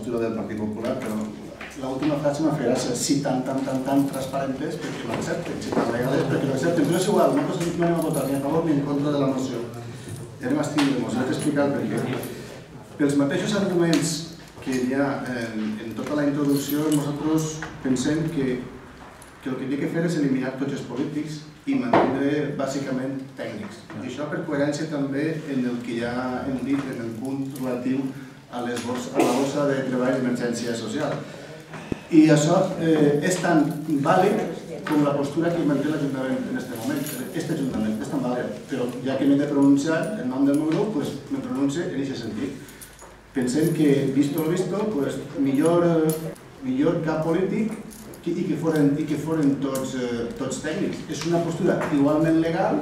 postura del Partit Popular, però l'última frase m'ha fet gràcia, si tan transparentes perquè no accepten, si tan legales perquè no accepten, però és igual, nosaltres no anem a votar ni a favor ni en contra de la moció. Ja anem a estimar-nos, he d'explicar el perquè. Pels mateixos arguments que hi ha en tota la introducció, nosaltres pensem que el que hem de fer és eliminar tots els polítics i mantenir bàsicament tècnics. I això per coherència també en el que ja hem dit en el punt relatiu a la bossa de treball d'emergència social. I això és tan vàlid com la postura que manté l'Ajuntament en aquest moment. Aquest Ajuntament és tan vàlid, però ja que m'he de pronunciar en nom del meu grup, me pronuncio en aquest sentit. Pensem que, visto lo visto, millor cap polític i que foren tots tècnics. És una postura igualment legal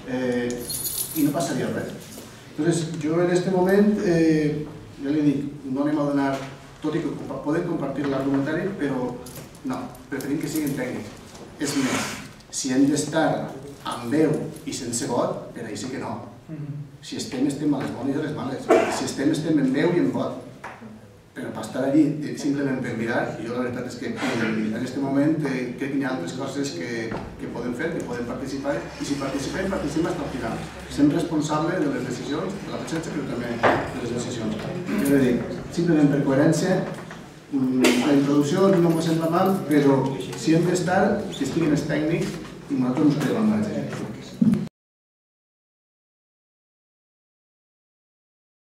i no passaria res. Entonces, jo en aquest moment, ja li dic, no anem a donar, tot i que podem compartir l'argumentari, però no, preferim que siguin tècnics. És més, si hem d'estar amb veu i sense vot, per ahí sí que no. Si estem a les bones i a les males. Si estem en veu i en vot. Però per estar allí simplement per mirar, jo la veritat és que en aquest moment crec que hi ha altres coses que podem fer, que podem participar, i si participem fins al final. Sent responsable de les decisions, de la presència, però també de les decisions. És a dir, simplement per coherència, la introducció no m'ho sembla mal, però si hem d'estar, que estiguin els tècnics i nosaltres ens quedem amb la gent.